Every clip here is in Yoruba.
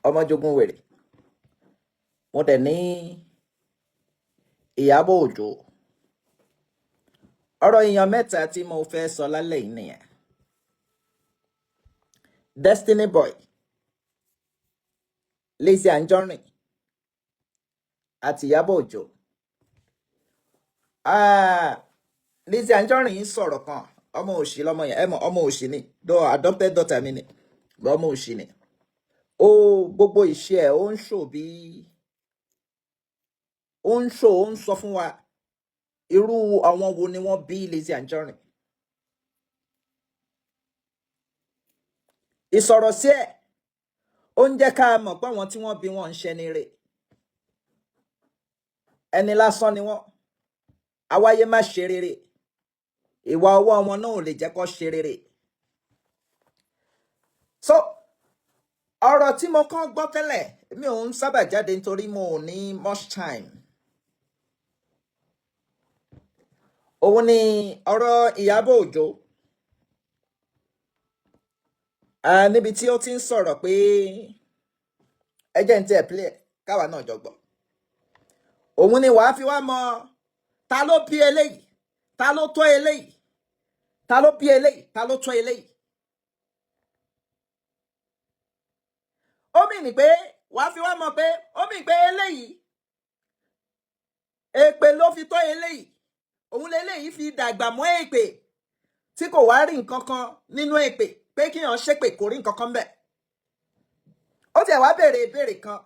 Omo Jogun Weree. Mo dẹ̀ ní Ìyábọ̀ Òjó. Ọ̀rọ̀ èèyàn mẹ́ta tí mo fẹ́ sọ lálẹ́ yìí nìyẹn. Destiny Boy, Lizzy Anjorin àti Ìyábọ̀ Òjó. Lizzy Anjorin sọ̀rọ̀ kan, ọmọ òṣì lọmọ yẹn, ẹ mọ̀ ọmọ òṣì ni, though adopted daughter mi ni, ọmọ òṣì ni. Ó gbogbo ìṣe ẹ̀ ó ń ṣò bí ó ń sọ fún wa irú àwọn wo ni wọ́n bí Lizzy Anjorin. Ìsọ̀rọ̀ sí ẹ̀ ó ń jẹ́ ká mọ̀ pé àwọn tí wọ́n bí wọn ń ṣe ni rè, ẹni lásán ni wọ́n, àwáyé má ṣe rere, ìwà ọwọ́ wọn náà ò lè jẹ́ kó ṣe rere. So ọ̀rọ̀ tí mo kàn gbọ́ tẹ́lẹ̀, mi ò ń sábà jáde nítorí mo ò ní much time. Òun ni ọ̀rọ̀ Ìyábọ̀ Òjó. Níbi tí ó ti ń sọ̀rọ̀ pé ẹjẹ́ ń tẹ́ play káwa náà jọ gbọ́. Òun ni wàá fi wá mọ̀ ta ló bí eléyìí, ta ló tọ́ eléyìí, ta ló bí eléyìí, ta ló tọ́ eléyìí. Ó mì ní pé wàá fi wá mọ̀ pé ó mì pé eléyìí èpè ló fi tọ́ eléyìí, òun lélẹ́yìí fi dàgbà mọ́ èpè tí kò wá rí nǹkan kan nínú èpè pé kí èèyàn ṣépè kò rí nǹkan kan bẹ́ẹ̀. Ó tiẹ̀ wá béèrè ìbéèrè kan,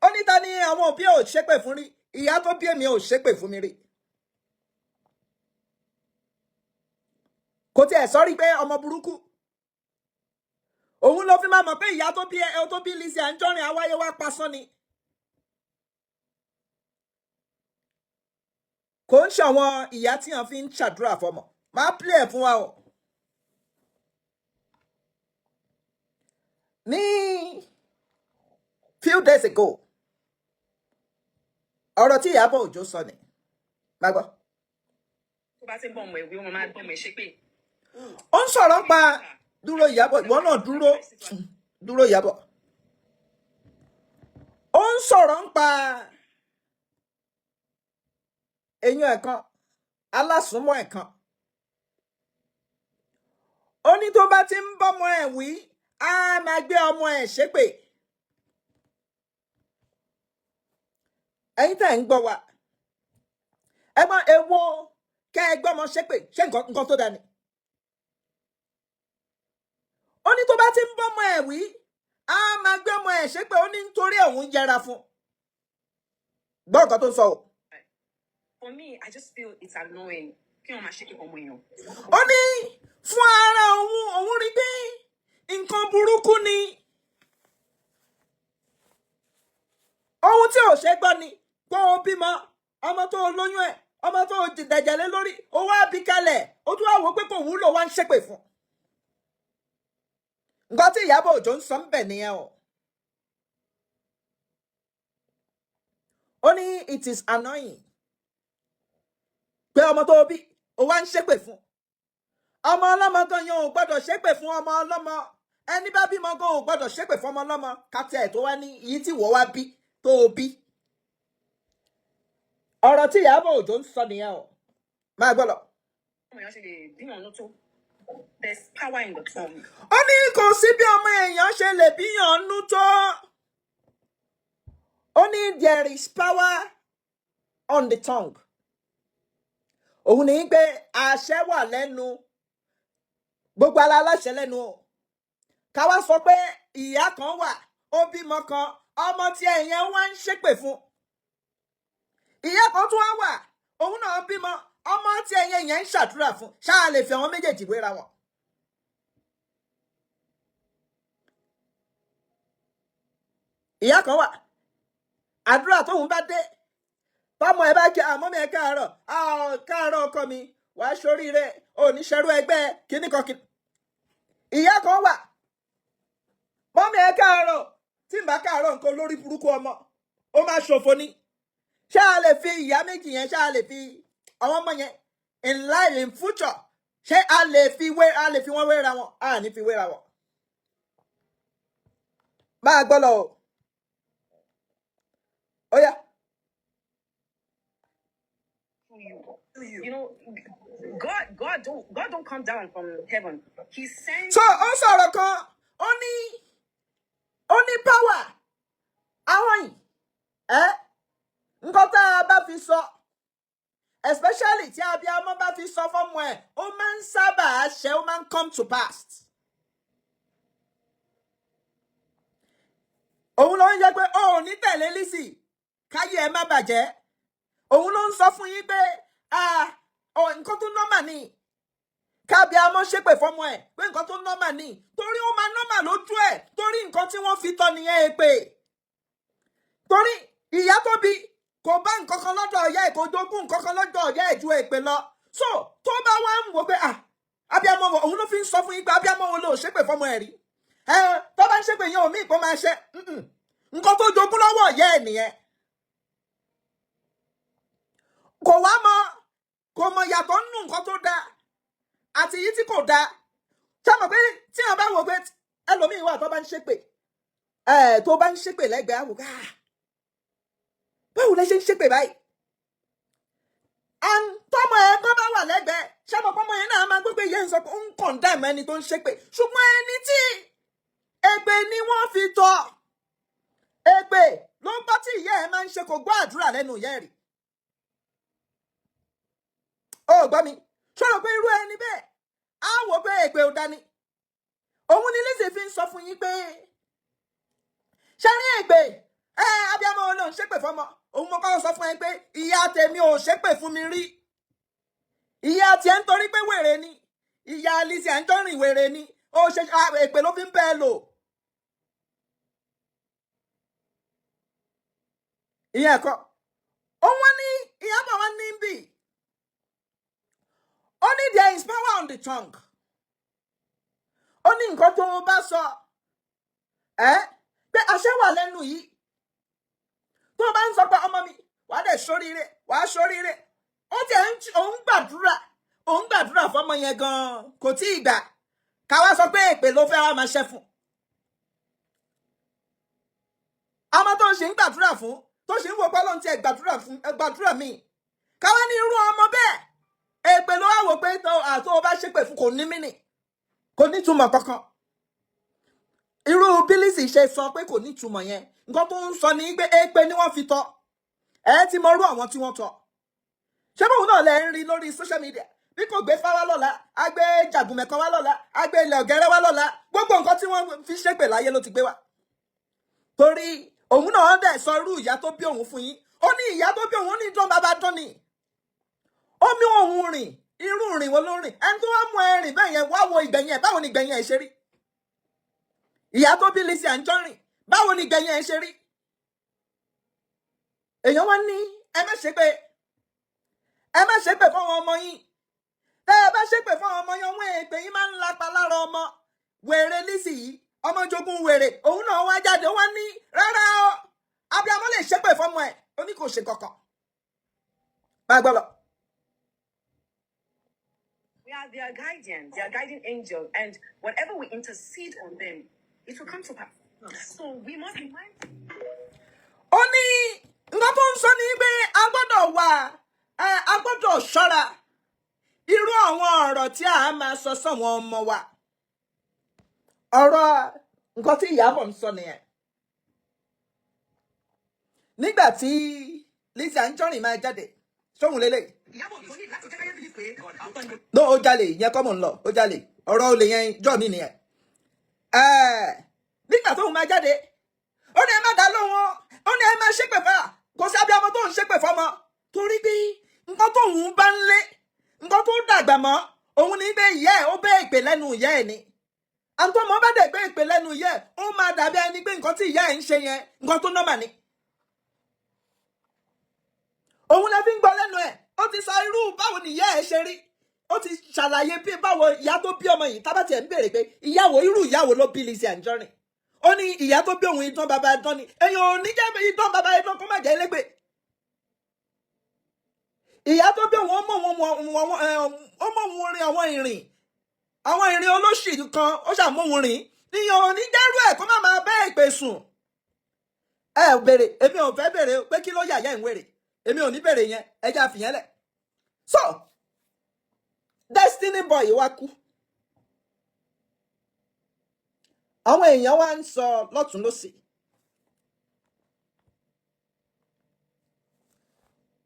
ó ní ta ni àwọn òbí ò ṣépè fún rí, ìyá tó bí èmi ò ṣépè fún mi rí. Kò tiẹ̀ sọ́rí pé ọmọ burúkú, òun ló fi máa mọ̀ pé ìyá tó bí Lizzy Anjorin awáyé wá pasán ni. Kò ń ṣàwọn ìyá tí wọ́n fi ń ṣàdúrà fọmọ. Máa play ẹ̀ fún wa o. Ní few days ago, ọ̀rọ̀ tí Ìyábọ̀ Òjó sọ ni, má gbọ́. Tó bá ti ń bọ̀ ọmọ ìwé wọn máa gbọ́ mi ṣe pé. Ó ń sọ̀rọ̀ pa dúró Ìyábọ̀, ìwọ náà dúró Ìyábọ̀. Ó ń sọ̀rọ̀ ń pa èèyàn ẹ̀kan, alásùnmọ́ ẹ̀kan. Ó ní tó bá ti ń bọ́mọ ẹ̀ wí, á máa gbé ọmọ ẹ̀ ṣépè. Ẹ̀yin tẹ́ ń gbọ́ wa, ẹ mọ̀ èwo kẹ́ ẹ gbọ́mọ ṣépè, ṣé nǹkan tó dání. Ó ní tó bá ti ń bọ́mọ ẹ̀ wí, á máa gbé ọmọ ẹ̀ ṣépè, ó ní nítorí òun yẹra fún. Gbọ́ nǹkan tó ń sọ o. For me, I just feel it's annoying. Kí wọ́n máa ṣe kí ọmọ èèyàn. Ó ní fún ara òun rí pé nǹkan burúkú ni. Ohun tí ò ṣe gbọ́ ni pé o bímọ, ọmọ tó lóyún ẹ̀, ọmọ tó dẹ̀jẹ̀lé lórí, ó wá bí kalẹ̀, ó tún wá wò pé kò wúlò, wá ń ṣépè fún. Nǹkan tí Ìyábọ̀ Òjó ń sọ ń bẹ̀ nìyẹn o. Ó ní it is annoying pé ọmọ tó bí ó wá ń ṣépè fún. Ọmọ ọlọ́mọ gan yẹn ò gbọ́dọ̀ ṣépè fún ọmọ ọlọ́mọ. Ẹni bá bímọ gan ò gbọ́dọ̀ ṣépè fún ọmọ ọlọ́mọ. Kàtí ẹ̀ tó wá ní iyì tí wọ́n wá bí tó o bí. Ọ̀rọ̀ tí Ìyábọ̀ Òjó ń sọ nìyẹn o. Máa gbọ́ lọ. Ọmọ èèyàn ṣe lè bíyàn ló tó. There's power in the tongue. Ó ní kò sí bí ọmọ èèyàn ṣe lè bíyàn nú tó. Ó ní there is power on the tongue. Òun ní pé àṣẹ wà lẹ́nu, gbogbo aláṣẹ lẹ́nu o. Ká wá sọ pé ìyá kan wà, ó bímọ kan, ọmọ tí ẹ̀yẹn wá ń ṣépè fún. Ìyá kan tún wá wà, òun náà bímọ, ọmọ tí ẹ̀yẹn yẹn ń ṣàdúrà fún. Ṣáà lè fi àwọn méjèèjì wéra wọn. Ìyá kan wà, àdúrà tóun bá dé, tọ́mọ ẹ bá kí àmọ́mí ẹ káàárọ̀, káàárọ̀ ọkọ mi, wàá ṣoríire, oníṣẹ́rú ẹgbẹ́ kíní kan kíní. Ìyá kan wà, mọ́mí ẹ káàárọ̀, tí ń bá káàárọ̀ nǹkan lórí burúkú ọmọ, ó máa ṣòfò ni. Ṣáà lè fi ìyá méjì yẹn, ṣáà lè fi àwọn ọmọ yẹn in life in future, ṣé a lè fi wọ́n wéra wọn? A ní fi wéra wọn. Máa gbọ́ lọ o. You know, God don't come down from heaven. He sends. So also kan oni power àwọn yìí nǹkan tá a bá fi sọ especially tí abiyamọ bá fi sọ fọ́mọ ẹ̀ ó máa ń sábà ṣe ó máa ń come to pass. òun ló ń jẹ́ pé ó ní tẹ̀lé Lizzy káyé ẹ má bàjẹ́ òun ló ń sọ fún yín pé nǹkan tó nọ́mà ni kábíamọ ṣépè fọ́mọ ẹ̀ pé nǹkan tó nọ́mà ni torí ó máa nọ́mà lójú ẹ̀ torí nǹkan tí wọ́n fi tọ́ nìyẹn èpè torí ìyá tó bí kò bá nǹkan kan lọ́dọ̀ ọ̀yá ẹ̀ kò jogún nǹkan kan lọ́dọ̀ ọ̀yá ẹ̀ ju èpè lọ so tó bá wá ń wò pé abiyamọ òun ló fi ń sọ fún yín pé abiyamọ wo ló ṣépè fọ́mọ ẹ̀ rí tó bá ń ṣépè yẹn omi ìpọ́n máa ṣe nǹkan tó jogún lọ́wọ́ ọ̀yá ẹ̀ nìyẹn kò mọ yàtọ̀ nínú nǹkan tó dáa àti èyí tí kò dáa ṣé mọ̀ pé tí wọ́n bá wò pé ẹlòmíín wà tó bá ń ṣépè lẹ́gbẹ̀ẹ́ àwòká báwo lẹ ṣe ń ṣépè báyìí tọmọ ẹ kọ́ bá wà lẹ́gbẹ̀ẹ́ ṣé mọ̀ pọ́mọ yẹn náà máa gbégbé yẹn ń sọ pé ó ń kọ̀ǹdàmù ẹni tó ń ṣépè ṣùgbọ́n ẹni tí èpè ni wọ́n fi tọ́ èpè ló ń bọ́ tí ìyá ẹ máa ń ṣe kò gbọ́ àdúrà lẹ́nu ìyá ẹ̀ rí ó gbọ́ mi ṣọ́rọ̀ pé irú ẹni bẹ́ẹ̀ á wò pé èpè ò dání òun ni Lizzy fi ń sọ fún yín pé ṣe rí èpè abiyamọ náà ń ṣépè fọ́mọ òun mo kọ́ sọ fún ẹ pé ìyá tèmi ò ṣépè fún mi rí ìyá tiẹ̀ ń torí pé wèrè ni ìyá Lizzy Anjorin wèrè ni ó ṣe èpè ló fi ń bẹ́ẹ̀ lò ìyẹn ẹ̀kọ́ òun ní ìyá bọ̀ wọ́n ní bì ó ní there is power on the tongue ó ní nǹkan tó bá sọ pé àṣẹ wà lẹ́nu yìí tó bá ń sọ pé ọmọ mi wàá dẹ̀ ṣoríire wàá ṣoríire ó ti òun gbàdúrà fọmọ yẹn gan-an kò tí ì gbà káwá sọ pé èpè ló fẹ́ wá máa ṣẹ́ fún ọmọ tó ń ṣe ń gbàdúrà fún tó ṣe ń wò pálọ̀ tí ẹ gbàdúrà mi káwá ní irú ọmọ bẹ́ẹ̀ èpè ló wá wò pé tó o bá ṣépè fún kò ní mínì kò ní túmọ̀ kankan irú bí Lizzy ṣe sọ pé kò ní túmọ̀ yẹn nǹkan tó ń sọ ní pé èpè ni wọ́n fi tọ́ ti mọ irú àwọn tí wọ́n tọ́ ṣé bóun náà lẹ ń rí lórí social media bí kò gbé fáwá lọ́la á gbé jàgùnmẹ̀kan wá lọ́la á gbé ilẹ̀ ọ̀gẹ́rẹ́ wá lọ́la gbogbo nǹkan tí wọ́n fi ṣépè láyé ló ti gbé wá torí òun náà dẹ̀ sọ irú ìyá tó bí òun fún yín ó ní ìyá tó bí òun ní dán bàbá dán ni ó mú òun rìn irú rìn wo ló rìn ẹni tó wá mú ẹ rìn bẹ́ẹ̀ yẹn wá wo ìgbẹ̀yìn ẹ̀ báwo ni ìgbẹ̀yìn ẹ̀ ṣe rí ìyá tó bí Lizzy Anjorin báwo ni ìgbẹ̀yìn ẹ̀ ṣe rí èèyàn wá ní ẹ má ṣépè fún àwọn ọmọ yín tẹ́ ẹ bá ṣépè fún àwọn ọmọ yín ọmọ èpè yín máa ń lapa lára ọmọ wèrè Lizzy yìí Ọmọ Jogun Weree òun náà wá jáde wá ní rárá o abiyamọ lè ṣépè fọ́mọ ẹ̀ ó ní kò ṣe kankan bá gbọ́dọ̀. We are their guardian, their guiding angel, and whatever we intercede on them, it will come to pass. So we must be mindful. Ó ní nǹkan tó ń sọ ní pé a gbọ́dọ̀ ṣọ́ra irú àwọn ọ̀rọ̀ tí a máa sọ sọ́wọ́n ọmọ wa. Ọ̀rọ̀ nǹkan tí Ìyábọ̀ ń sọ nìyẹn. Nígbà tí Lizzy Anjorin máa jáde, sóhun lélẹ̀. No, ó jalè, ìyẹn kọ́ mò ń lọ, ó jalè. Ọ̀rọ̀ olè yẹn jọ́ mi nìyẹn. Nígbà tóun máa jáde, ó ní ẹ má dá lóhùn, ó ní ẹ má ṣépè fà, kò sí abiyamọ tó ń ṣépè fọmọ. Torí bí nǹkan tóun bá ń lé, nǹkan tó dàgbà mọ́, òun ní pé ìyá ẹ̀ ó bẹ́ ìpè lẹ́nu ìyá ẹ̀ ni. Àǹtọ́ ọmọ bá dẹ̀ gbé ìpè lẹ́nu ìyá ẹ̀, ó máa dàbí ẹni pé nǹkan tí ìyá ẹ̀ ń ṣe yẹn, nǹkan tó nọ́mà ni. Òun lẹ fi ń gbọ́ lẹ́nu ẹ̀, ó ti sọ irú báwo ni ìyá ẹ̀ ṣe rí. Ó ti ṣàlàyé bí báwo ìyá tó bí ọmọ yìí tábàtì ẹ̀ ń béèrè pé irú ìyàwó ló bí Lizzy Anjorin. Ó ní ìyá tó bí òun idán bàbá idán ni. Èèyàn ò ní jẹ́ idán bàbá idán kó má jẹ́ ẹlẹ́gbè. Ìyá tó bí òun ó mọ̀ òun rin àwọn ìrìn olóṣì kan ó ṣàmú òun rìn. Ìyàn ò ní jẹ́rú ẹ̀ kó má máa bẹ́ ìpè sùn. Béèrè, èmi ò fẹ́ béèrè pé kí ló yà yá ìwèrè. Èmi ò ní béèrè yẹn, ẹ jẹ́ àfìyàn lẹ̀. So Destiny Boy wá kú. Àwọn èèyàn wá ń sọ lọ́tún lósì.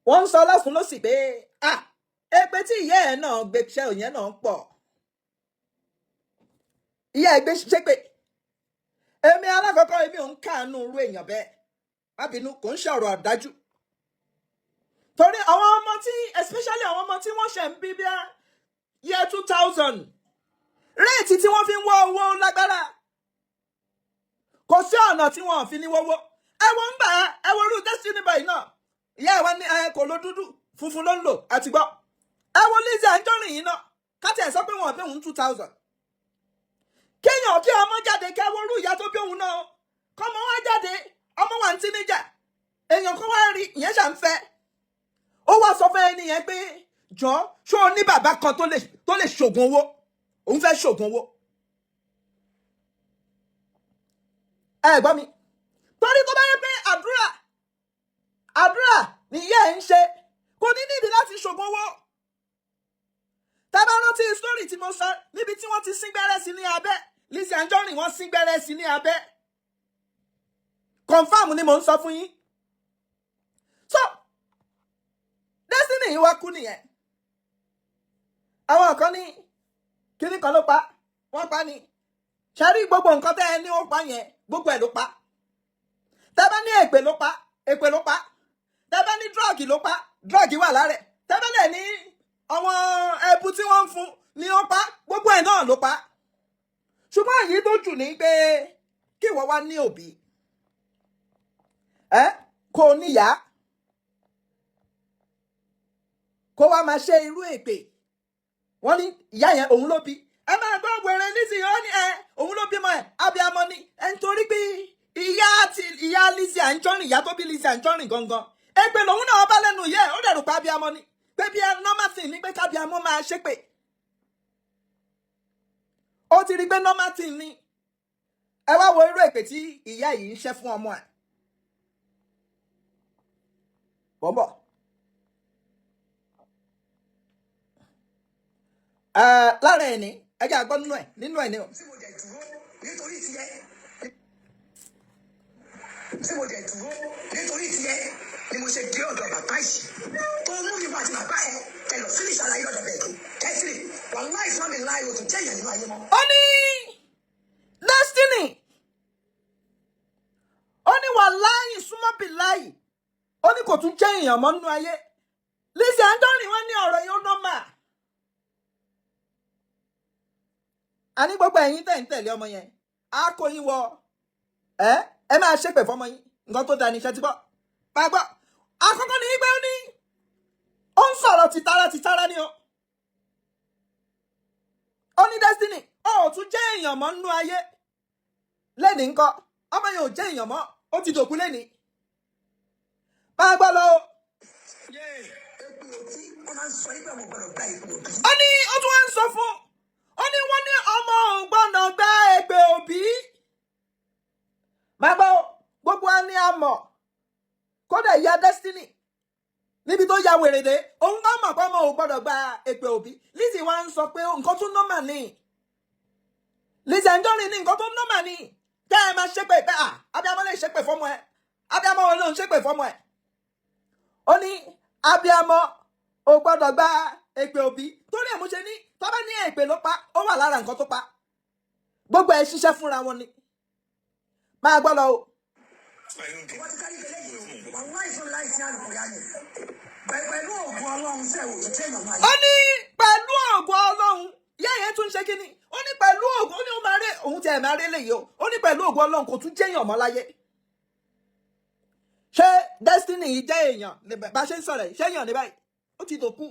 Wọ́n ń sọ lọ́tún lósì pé èpè tí ìyá ẹ̀ náà gbé ṣẹ́ òyìn náà ń pọ̀. Ìyá ẹ̀ gbé ṣépè. Èmi alákọ̀ọ́kọ́ èmi ò ń káàánú irú èèyàn bẹ́ẹ̀. Má bínú, kò ń ṣọ̀rọ̀ àdájú. Torí àwọn ọmọ tí especially àwọn ọmọ tí wọ́n ṣe ń bí bíá year 2000 réètì tí wọ́n fi ń wọ́ owó lágbára. Kò sí ọ̀nà tí wọ́n fi ní wọ́wọ́. Ẹ̀wọ̀n ń bà á, ẹ̀wọ̀n irú Destiny Boy náà. Ìyá ẹ̀ wá ní kò lo dúdú, funfun ló ń lò àti gbọ́. Ẹ̀wọ̀n Lizzy Anjorin yìí náà, káti ẹ̀ sọ pé wọ́n bí òun 2000. Kéèyàn kí ọmọ jáde kẹ́wọ́ irú ìyá tó bí òun náà. Kọ́mọ wá jáde, ọmọ wa ń tí níjà. Èèyàn kan wá rí ìyẹn ṣà ń fẹ́. Ó wá sọ fún ẹni yẹn pé jọ ṣó o ní bàbá kan tó lè ṣògùn owó. Òun fẹ́ ṣògùn owó. Ẹ gbọ́ mi. Torí tó bá yẹ pé àdúrà ni ìyá ẹ̀ ń ṣe, kò ní nídìí láti ṣògùn owó. Tá bá rántí story tí mo sọ níbi tí wọ́n ti sín gbẹ́rẹ́ sí ní abẹ́. Lizzy Anjorin wọ́n sín gbẹ́rẹ́ sí ní abẹ́. Confirm ni mo ń sọ fún yín. So Destiny yìí wá kú nìyẹn. Àwọn kan ní kíní kan ló pa, wọ́n pa ni. Ṣẹ́rí gbogbo nǹkan tẹ́ ẹ ní ó pa yẹn, gbogbo ẹ̀ ló pa. Tẹ́ bá ní èpè ló pa, èpè ló pa. Tẹ́ bá ní drug ló pa, drug wà lára ẹ̀. Tẹ́ bá lẹ̀ ní àwọn ẹbu tí wọ́n ń fún ni ó pa, gbogbo ẹ̀ náà ló pa. Ṣùgbọ́n èyí tó jù ní pé kí ìwọ wá ní òbí. Kò níyà. Kó wá máa ṣe irú èpè. Wọ́n ní ìyá yẹn òun ló bí. Ẹ máa gbọ́ wẹ̀rẹ̀ Lizzy ó ní òun ló bímọ ẹ̀ abiyamọ ni. Nítorí pé ìyá Lizzy Anjorin, ìyá tó bí Lizzy Anjorin gangan. Èpè lòun náà bá lẹ́nu yẹ ó dẹ̀rù pa abiyamọ ni. Pé bí normal thing ni pé kábíamọ máa ṣépè. Ó ti rí pé normal thing ni. Ẹ wá wo irú èpè tí ìyá yìí ń ṣe fún ọmọ ẹ̀. Bọ́bọ̀. Lára ẹ̀ ní ẹjẹ́ àgbọ́ nínú ẹ̀ ni o. Tí mo dẹ̀ dúró nítorí tiẹ̀. Tí mo dẹ̀ dúró nítorí tiẹ̀ ni mo ṣe dé ọ̀dọ̀ bàbá yìí. Tó mú mi wá àti bàbá ẹ̀ kẹlọ̀ finish àlàyé lọ́dọ̀ bẹ́ẹ̀ kí. Kẹ́sìrì wà láì fún mi láì o tó jẹ́ ìyẹn nínú ayé mọ́. Ó ní Destiny. Ó ní wà láì súnmọ́ bí láì. Ó ní kò tún jẹ́ èèyàn mọ́ nínú ayé. Lizzy Anjorin wọ́n ní ọ̀rọ̀ yóò nọ́mà. A ní gbogbo ẹ̀yin tẹ̀ ń tẹ̀lé ọmọ yẹn. A kò yín wọ. Ẹ máa ṣépè fọmọ yín. Nǹkan tó da ní iṣẹ́ ti bọ́. Máa gbọ́. Àkọ́kọ́ ni pé ó ń sọ̀rọ̀ tìtara ni o. Ó ní Destiny. Ó tún jẹ́ èèyàn mọ́ nínú ayé. Lẹ́ni ńkọ́. Ọmọ yẹn ò jẹ́ èèyàn mọ́. Ó ti dòkú lẹ́ni. Máa gbọ́ lọ. Ó ní ó tún wá ń sọ fún. Ó ní wọ́n ní ọmọ ò gbọ́dọ̀ gba èpè òbí. Máa gbọ́ gbogbo wa ní àmọ̀. Kódà ìyá Destiny níbi tó ya wèrèdè òun bá mọ̀ pé ọmọ ò gbọ́dọ̀ gba èpè òbí. Lizzy wá ń sọ pé nǹkan tó nọ́mà ni. Lizzy Anjorin ní nǹkan tó nọ́mà ni. Tẹ́ ẹ máa ṣépè pé abiyamọ lè ṣépè fọ́mọ ẹ̀. Abiyamọ wọn ló ń ṣépè fọ́mọ ẹ̀. Ó ní abiyamọ ò gbọ́dọ̀ gba èpè òbí. Torí ẹ̀ mo ṣe ní tó bá ní èpè ló pa ó wà lára nǹkan tó pa. Gbogbo ẹ̀ ṣiṣẹ́ fúnra wọn ni. Máa gbọ́ lọ o. Pẹ̀lú ògùn Ọlọ́run ṣe òtún jẹ́ ìyàwó ayé. Ó ní pẹ̀lú ògùn Ọlọ́run ìyá yẹn tún ṣe kíni. Ó ní pẹ̀lú ògùn ó ní ó máa ré òun tí ẹ̀ máa ré léyìí o. Ó ní pẹ̀lú ògùn Ọlọ́run kò tún jẹ́ èèyàn mọ́ láyé. Ṣé Destiny yìí jẹ́ èèyàn bá ṣe ń sọ̀rọ̀ yìí ṣé èèyàn ní báyìí? Ó ti dòkú.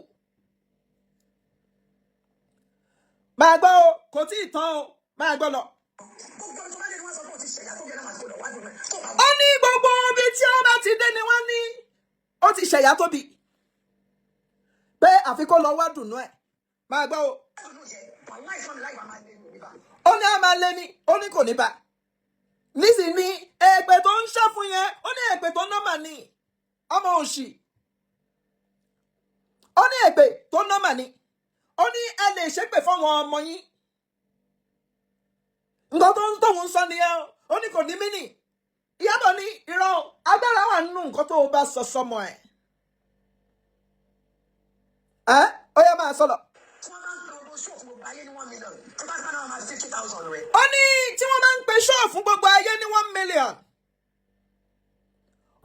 Máa gbọ́ o kò tí ì tán o máa gbọ́ lọ. Ó ní gbogbo ibi tí ó bá ti dé ni wọ́n ní ó ti ṣẹ̀yà tóbi. Pé àfi kó lọ wá dùnú ẹ̀. Máa gbọ́ o. Ó ní a máa lé ní ó ní kò ní bá. Lizzy ní èpè tó ń ṣẹ́ fún yẹn ó ní èpè tó nọ́mà ni. Ọmọ òṣì. Ó ní èpè tó nọ́mà ni ó ní ẹ lè ṣépè fáwọn ọmọ yín nǹkan tó ń tóun sọ nìyẹn ó ní kò ní mí nì Ìyábọ̀ ní irọ́ agbára wà nínú nǹkan tó o bá sọ sọmọ ẹ̀ ó yẹ máa sọ̀rọ̀. ó ní tí wọ́n bá ń pe ṣóò fún gbogbo ayé ní 1 million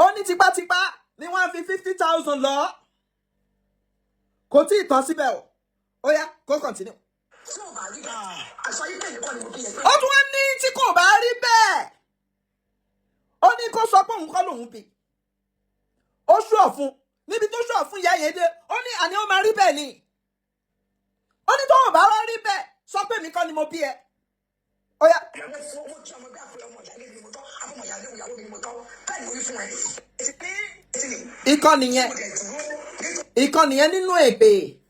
ó ní tipátipá ni wọ́n á fi 50,000 lọ kò tí ì tán síbẹ̀ o ó yá kó continue. ó tún wá ní tí kò bá rí bẹ́ẹ̀ ó ní kó sọ pé òun kọ́ lòun bí ó ṣùọ̀ fún níbi tó ṣùọ̀ fún ìyá yẹn dé ó ní àní ó máa rí bẹ́ẹ̀ ni ó ní tó ò bá wá rí bẹ́ẹ̀ sọ pé mi kọ́ ni mo bí ẹ ó yá. ikọ́ nìyẹn nínú èpè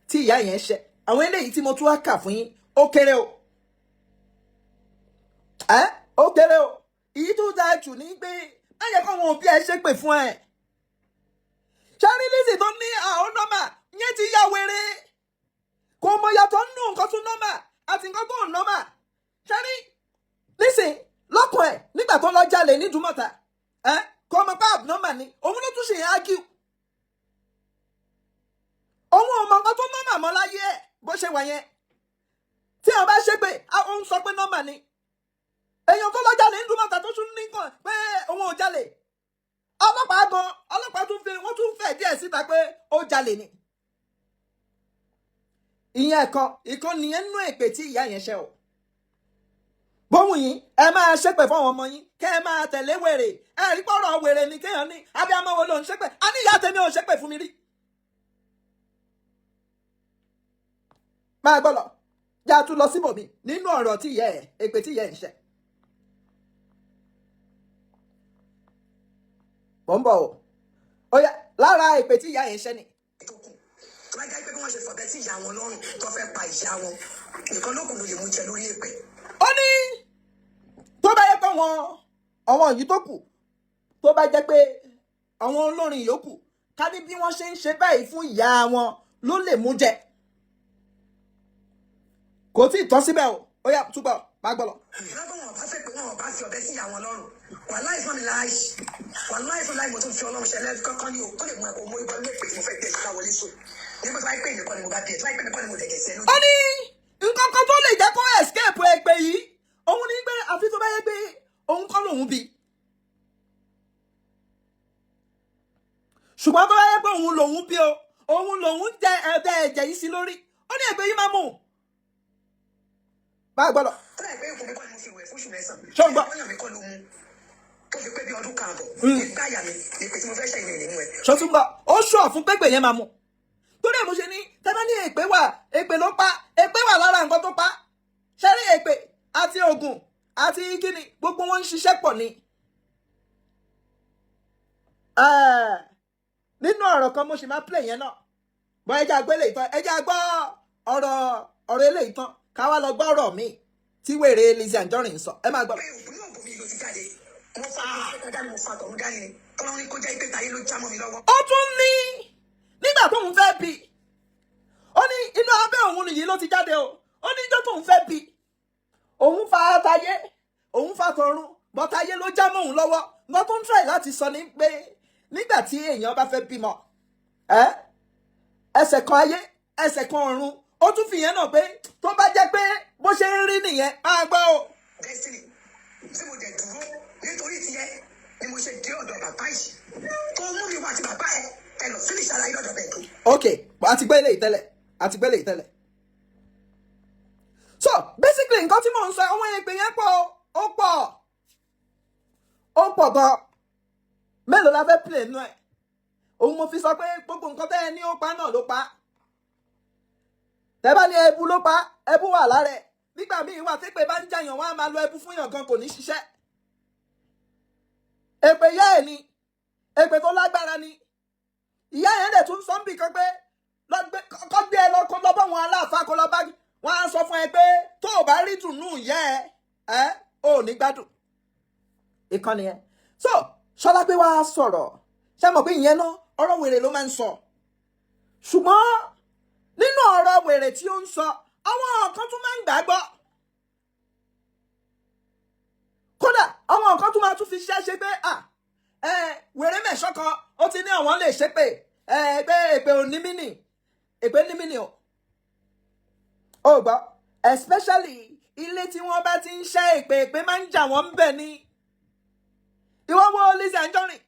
tí ìyá yẹn ṣe àwọn eléyìí tí mo tún wá kà fún yín ó kéré o ó kéré o èyí tó dáa jù ní pé má yẹ kó wọn òbí ẹ ṣépè fún ẹ ṣárí Lizzy tó ní àwọn nọ́mà yẹn ti yá wéré kò mọ yàtọ̀ nínú nǹkan tó nọ́mà àti nǹkan tó nọ́mà ṣárí Lizzy lọ́kùn ẹ̀ nígbà tó lọ jalè ní Dùmọ̀tà kò mọ pé abnormal ni òun ló tún ṣe yẹn ágíù òun ò mọ nǹkan tó nọ́mà mọ́ láyé ẹ̀ bó ṣe wà yẹn tí àwọn bá ṣépè òun sọ pé nọ́mà ni èèyàn tó lọ jalè ní Dùmọ̀tà tó tún ní kàn pé òun ò jalè ọlọ́pàá wọ́n tún fẹ̀ díẹ̀ síta pé ó jalè ni ìyẹn ìkan nìyẹn nínú èpè tí ìyá yẹn ṣe o bóhùn yín ẹ máa ṣépè fún àwọn ọmọ yín kẹ ẹ máa tẹ̀lé wèrè ẹ rí pọ̀rọ̀ wèrè ni kéèyàn ní abiyamọ wo ló ń ṣépè a ní ìyá tèmi ò ṣépè fún mi rí máa gbọ́ lọ já tún lọ síbòmí nínú ọ̀rọ̀ tí ìyá ẹ̀ èpè tí ìyá ẹ̀ ń ṣe. mò ń bọ̀ o ó yá lára èpè tí ìyá ẹ̀ ń ṣe ni. tó bá jẹ́ pé bí wọ́n ṣe fọ̀bẹ tí ìyá wọn lọ́rùn tó fẹ́ pa ìyá wọn nìkan ló kù ló lè mú jẹ lórí èpè. ó ní tó bá yẹ pé àwọn yìí tó kù tó bá jẹ́ pé àwọn olórin yòókù ká ní bí wọ́n ṣe ń ṣe báyìí fún ìyá wọn ló lè mú jẹ kò tí ì tán síbẹ̀ o ó yá túbọ̀ máa gbọ́ lọ. lọ́gbọ̀n wọn bá fẹ́ pé wọn bá fi ọ̀bẹ sí ìyá wọn lọ́rùn wàláì fún mi láàyè wàláì fún láì mo tún fi ọlọ́run ṣẹlẹ̀ kankan ní o ó lè mú ẹ̀kọ́ mú ibà lépè mo fẹ́ gbé ìṣúná wọlé sùn nígbà tó bá pè nìkan ni mo bá bí ẹ̀ tó bá pè nìkan ni mo tẹ̀gẹ̀ sẹ́nu. ó ní nǹkan kan tó lè jẹ́ kó escape èpè yìí òun ní pé àfi tó bá yẹ pé òun kọ́ lòun bí ṣùgbọ́n tó bá yẹ pé òun lòun bí o òun lòun jẹ ẹ̀jẹ̀ yìí sí lórí ó ní èpè yìí máa mú bá a gbọ́ lọ. tó bá yẹ pé èkó mi kọ́ ni mo fi wẹ̀ fún oṣù mẹ́sàn-án ṣọ́gbọ́n ọyàn mi kọ́ ló mú tó fi pé bí ọdún kan àbọ̀ nígbà àyà mi èpè tí mo fẹ́ ṣẹ̀yìn nínú ẹ̀. ṣọ́túnbọ̀ ó ṣọ̀ fún pépè yẹn máa mú torí ẹ̀ mo ṣe ní tẹ́lẹ̀ ní èpè ló pa èpè wà lára nǹkan tó pa ṣẹ́rí èpè àti ògùn àti kíni gbogbo wọn ń ṣiṣẹ́ pọ̀ ni. nínú ọ̀rọ̀ kan mo ṣì máa play yẹn náà bọ́ ẹja gbélé ìtàn ẹja gbọ́ ọ̀rọ̀ eléyìí tán ká wá lọ gbọ́ ọ̀rọ̀ mi tí wèrè Lizzy Anjorin sọ ẹ máa gbọ́. pé òògùn náà bòmí ló ti jáde mo fa ìfẹ́ mo fa tọ̀hún dání ọlọ́run ní kó jẹ́ ìpè táyé ló já mọ́ mi lọ́wọ́. ó tún ní nígbà tóun fẹ́ bí ó ní inú abẹ́ òun nìyí ló ti jáde o ó ní ijó tóun fẹ́ bí òun fa tayé òun fa tọ̀run bọ́tayé ló já mọ́ òun lọ́wọ́ nǹkan tó ń try láti sọ ni pé nígbà tí èèyàn bá fẹ́ bímọ ẹsẹ̀ kan ayé ẹsẹ̀ kan ọ̀run ó tún fi yẹn náà pé tó bá jẹ́ pé bó ṣe ń rí nìyẹn máa gbọ́ o. Destiny tí mo dẹ̀ dúró nítorí tiẹ̀ ni mo ṣe dé ọ̀dọ̀ bàbá yìí tó mú mi wá àti bàbá ẹ lọ finish ara yìí lọ́dọ̀ bẹ́ẹ̀ tó. ok àti gbé ilé ìtẹ́lẹ̀ so basically nǹkan tí mò ń sọ àwọn èpè yẹn pọ̀ ó pọ̀ gan mélòó la fẹ́ play nù ẹ̀ òun mo fi sọ pé gbogbo nǹkan tẹ́ ẹ ní ó pa náà ló pa tẹ́ bá ní ẹbu ló pa ẹbu wà lára ẹ̀ nígbà míì wà tẹ́pẹ́ bá ń jàyàn wọ́n á máa lo ẹbu fún yàn gan kò ní ṣiṣẹ́ èpè ìyá ẹ̀ ni èpè tó lágbára ni ìyá yẹn dẹ̀ tún sọ́ńbì kan pé kọ́ gbé ẹ lọ kó lọ bá wọn aláàfáà kó lọ bá wọn á sọ fún ẹ pé tó o bá rí dùnú ìyá ẹ ò ní gbádùn ìkànnì yẹn so ṣọlá pé wàá sọ̀rọ̀ ṣé mọ̀ pé ìyẹn náà ọ̀rọ̀ wèrè ló máa ń sọ ṣùgbọ́n nínú ọ̀rọ̀ wèrè tí ó ń sọ àwọn kan tún máa ń gbàgbọ́ kódà àwọn kan tún máa tún fi ṣe pé wèrè mẹ́sàn kan ó ti ní àwọn lè ṣépè pé èpè ò ní mínì èpè ní mínì ó gbọ́ especially ilé tí wọ́n bá ti ń ṣe èpè máa ń jà wọ́n ń bẹ̀ ni ìwọ wo Lizzy Anjorin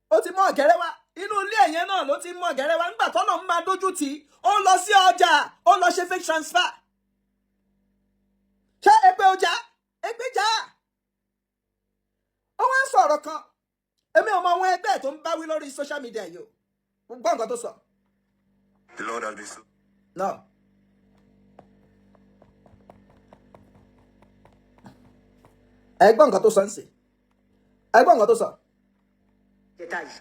ó ti mú ọ̀gẹ́rẹ́ wá inú ilé ẹ̀yẹn náà ló ti mú ọ̀gẹ́rẹ́ wá nígbà tọ́nà ń máa dójú tì í ó lọ sí ọjà ó lọ ṣe fake transfer ṣé èpè ọjà èpè jà ó wá ń sọ̀rọ̀ kan èmi ò mọ àwọn ẹgbẹ́ tó ń bá wí lórí social media yìí o gbọ́ nǹkan tó sọ. The Lord has been so. No. ẹ gbọ́ nǹkan tó sọ ń sè ẹ gbọ́ nǹkan tó sọ. jẹta yìí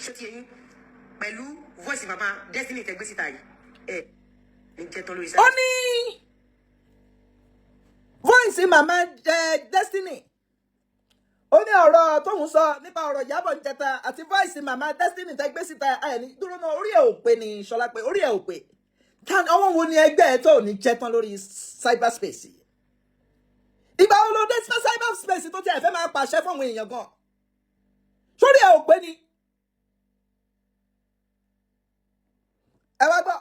ṣé ti yẹn pẹ̀lú voice mama Destiny tẹgbẹ́ síta yìí ní jẹ́ tán lórí ó ní voice mama Destiny ó ní ọ̀rọ̀ tóun sọ nípa ọ̀rọ̀ Ìyábọ̀ Ìjẹta àti voice mama Destiny tẹgbẹ́ síta ẹni dúró náà orí ẹ̀ ò pé ní Ṣọlá pé orí ẹ̀ ò pé àwọn wo ni ẹgbẹ́ ẹ̀ tó ní jẹ́ tán lórí cyberspace yìí ìgbà wo ló dé cyberspace tó ti ẹ̀ fẹ́ máa pàṣẹ fún àwọn èèyàn gan sórí ẹ̀ ò pé ni ẹ wá gbọ́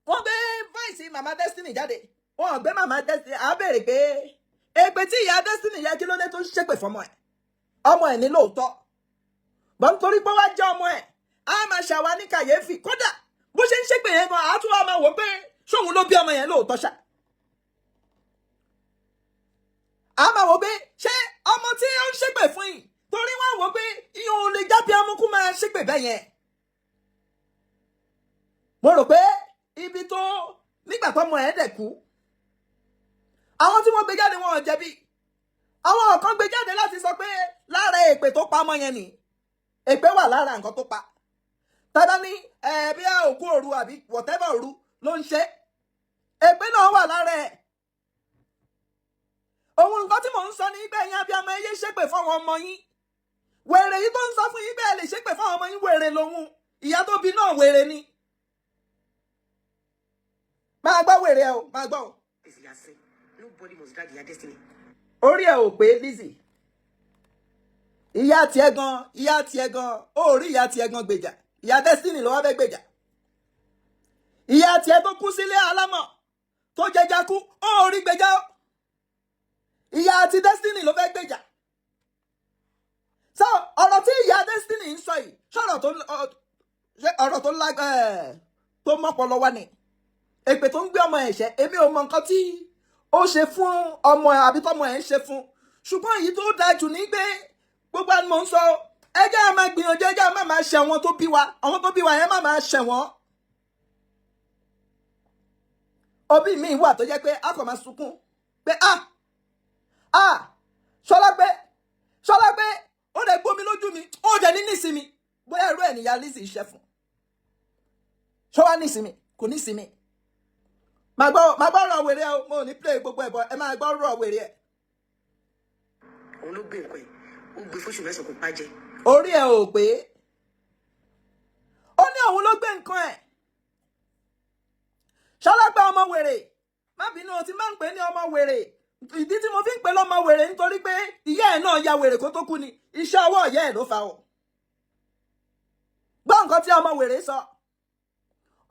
wọ́n gbé voice mama Destiny jáde wọ́n gbé mama Destiny á béèrè pé èpè tí ìyá Destiny yẹ kí ló dé tó ń ṣépè fọmọ ẹ̀ ọmọ ẹ̀ ní lóòótọ́ bọ́ nítorí pé wá jẹ́ ọmọ ẹ̀ á máa ṣàwa ní kàyéfì kódà bó ṣe ń ṣépè yẹn gan á tún wá máa wò pé ṣóun ló bí ọmọ yẹn lóòótọ́ ṣá á máa wò pé ṣé ọmọ tí ó ń ṣépè fún yìí torí wọ́n wò pé ìyẹn ò lè jábí amúkú máa ṣépè bẹ́ẹ̀ yẹn mo rò pé ibi tó nígbà tọ́mọ ẹ̀ dẹ̀ kú àwọn tí wọ́n gbé jáde wọn ò jẹ̀bi àwọn kan gbé jáde láti sọ pé lára èpè tó pa ọmọ yẹn ni èpè wà lára nǹkan tó pa tàbí ní bí òkú òru àbí whatever òru ló ń ṣe èpè náà wà lára ẹ̀ òun nǹkan tí mò ń sọ ní pé ẹ̀yin abiyamọ ẹ yé ṣépè fún àwọn ọmọ yín wèrè yìí tó ń sọ fún yín pé ẹ lè ṣépè fún àwọn ọmọ yín wèrè lòun ìyá tó bí náà wèrè ni máa gbọ́ wèrè ẹ o máa gbọ́ o. Nobody must drag ìyá Destiny. orí ẹ ò pé Lizzy ìyá tiẹ̀ gan ó rí ìyá tiẹ̀ gan gbèjà ìyá Destiny ló wá fẹ́ gbèjà ìyá tiẹ̀ tó kú sílé alámọ̀ tó jẹjà kú ó rí gbèjà ìyá àti Destiny ló fẹ́ gbèjà so ọ̀rọ̀ tí ìyá Destiny ń sọ yìí ṣọ̀rọ̀ tó mọ́pọlọ wá ni èpè tó ń gbé ọmọ ẹ̀ṣẹ̀ èmi ò mọ nǹkan tí ó ṣe fún ọmọ ẹ̀ àbí tọ́mọ ẹ̀ ń ṣe fún ṣùgbọ́n èyí tó dáa jù ní pé gbogbo àwọn mò ń sọ ẹjẹ́ a máa gbìyànjú ẹjẹ́ a máa ṣẹ̀ wọ́n tó bí wa yẹn máa ṣẹ̀ wọ́n. òbí mi wà tó jẹ́ pé a kò máa sunkún pé ṣọlá pé ó lè gbómi lójú mi ó jẹ́ ní nísìmí bóyá irú ẹ̀ níyà Lizzy iṣẹ́ fún ṣọwá nísìmí kò nísìmí máa gbọ́ ọ̀rọ̀ wèrè ẹ o mo ò ní play gbogbo ẹ̀bọ ẹ máa gbọ́ ọ̀rọ̀ wèrè ẹ. òun ló gbé nǹkan ẹ̀ ó gbé fóṣù mẹ́sàn-án kò pàjẹ́. orí ẹ ò pé ó ní òun ló gbé nǹkan ẹ̀ Ṣọlá pé ọmọ wèrè má bínú o ti máa ń pè ní ọmọ wèrè ìdí tí mo fi ń pè lọ́mọ wèrè nítorí pé ìyá ẹ̀ náà ya wèrè kó tó kú ni iṣẹ́ ọwọ́ ìyá ẹ̀ ló fa o. gbọ́ nǹkan tí ọmọ wèrè sọ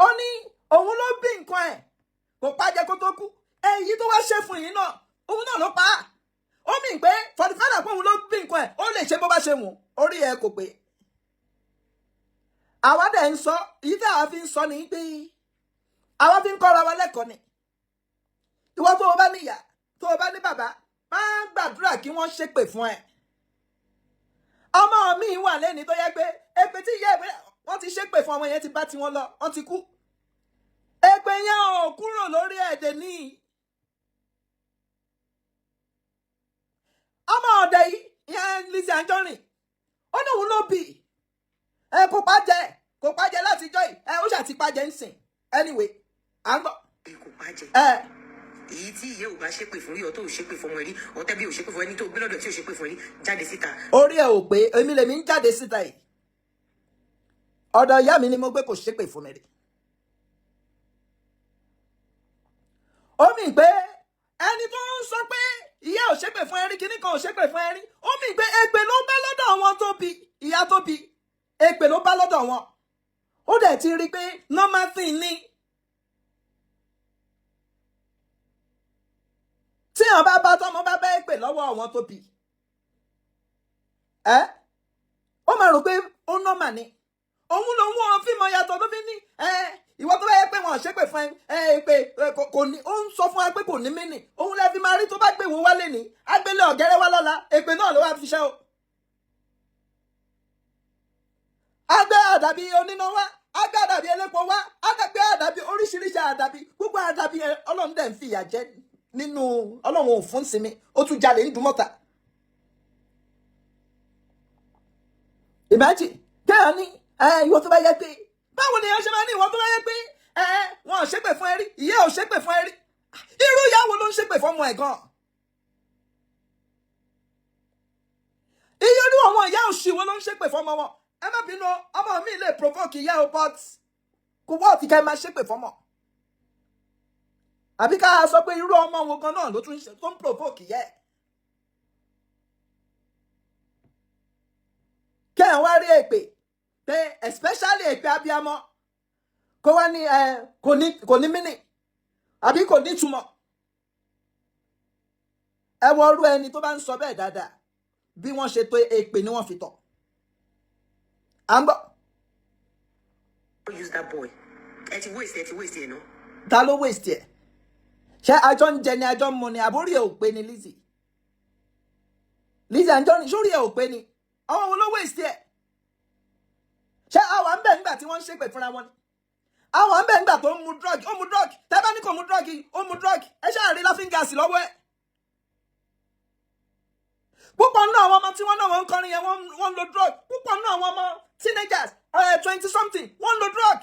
ó ní òun ló bí nǹkan ẹ̀ kò pàjẹ́ kó tó kú èyí tó wá ṣe fún yìí náà òun náà ló pa á ó mì pé fọdífàdà pé òun ló bí nǹkan ẹ̀ ó lè ṣe bó bá ṣe wù orí ẹ̀ kò pé àwa dẹ̀ ń sọ èyí tí àwa fi ń sọ ní pé àwa fi ń kọ́ra wa lẹ́kọ̀ọ́ ni ìwọ tó o bá níyà tó o bá ní bàbá máa gbàdúrà kí wọ́n ṣépè fún ẹ ọmọ mi wà lẹ́ni tó yẹ pé èpè tí ìyá ẹ̀ wọ́n ti ṣépè fún ọmọ yẹn ti bá tiwọn lọ wọ́n ti kú èpè yẹn ò kúrò lórí ẹ̀dẹ̀ ní ọmọ ọ̀dẹ̀ yìí ìyẹn Lizzy Anjorin ó ní òun ló bì kò pàjẹ́ láti jọ́ yìí ó ṣàti pàjẹ́ ń sìn anyway à ń gbọ́. kò pàjẹ́ èyí tí ìyẹ́ ò bá ṣépè fún rí ọ tó ò ṣépè fún ọmọ rí ọtẹ́ bí ò ṣépè fún ẹni tó gbé lọ́dọ̀ tí ò ṣépè fún rí jáde síta. orí ẹ ò pé èmi lèmi ń jáde síta yìí ọ̀dọ̀ ìyá mi ni mo gbé kò ṣépè fún mi rí. ó mì pé ẹni tó ń sọ pé ìyá ò ṣépè fún ẹrí kíní kan ò ṣépè fún ẹrí, ó mì pé èpè ló bá lọ́dọ̀ wọn tó bí ìyá tó bí, èpè ló bá lọ́dọ̀ wọn. ó dẹ̀ ti rí pé normal thing ni. tí àwọn bá tọ́mọ bá èpè lọ́wọ́ àwọn tó bí, ó máa rò pé ó normal ni. òun lòun wọn fi mọ yàtọ̀ tó fi ní ìwọ tó bá yẹ pé wọn ṣépè fún pé kò ní, ó ń sọ fún wa pé kò ní mí nì. òun lè fi máa rí tó bá gbé ìwọ wálé ní agbélé ọ̀gẹ́rẹ́ wá lọ́la, èpè náà ló wá fi ṣe o. agbé àdàbí oníná wá, agbé àdàbí elépo wá, agbé àdàbí oríṣiríṣi àdàbí, gbogbo àdàbí ọlọ́run dẹ̀ ń fi ìyà jẹ nínú, ọlọ́run ò fún sinmi, ó tún jalè ń Dùmọ̀tà. imagine kéèyàn ní ìwọ tó bá yẹ pé, báwo ni èèyàn ṣe máa ní ìwọ tó bá yẹ pé wọn ò ṣépè fún ẹrí, ìyá ò ṣépè fún ẹrí, irú ìyàwó ló ń ṣépè fọmọ ẹ̀ gan. iye irú àwọn ìyá òṣìwò ló ń ṣépè fọmọ wọn. ẹ má bínú, ọmọ mi lè provoke ìyá o, but kò wọ́ọ̀ tí ká ẹ máa ṣépè fọmọ. àbí ká sọ pé irú ọmọ wo gan náà ló tún tó ń provoke ìyá ẹ̀. kẹ́hìn wá rí èpè pé especially èpè abiyamọ kó wá ní kò ní mínì àbí kò ní ìtumọ̀. ẹ wọ orú ẹni tó bá ń sọ bẹ́ẹ̀ dáadáa, bí wọ́n ṣe tó èpè ni wọ́n fi tọ̀. à ń gbọ́. use that boy. ẹ ti waste ẹ náà. ta ló waste ẹ? ṣé àjọ ń jẹ ni àjọ ń mu ni àbórí ẹ ò pé ni Lizzy Anjorin sórí ẹ ò pé ni? àwọn wo ló waste ẹ? ṣé àwọn ń bẹ̀ nígbà tí wọ́n ń ṣépè fúnra wọn ni? àwọn ń bẹ̀ nígbà tó ń mu drug, ó mu drug, tẹ́ bá ní kò mu drug, ó mu drug, ẹ ṣáà rí láfíńgàsì lọ́wọ́ ẹ̀. púpọ̀ nínú àwọn ọmọ tí wọ́n náà wọ́n ń kọrin yẹn wọ́n ń lo drug. púpọ̀ nínú àwọn ọmọ teenagers 20 something wọ́n ń lo drug.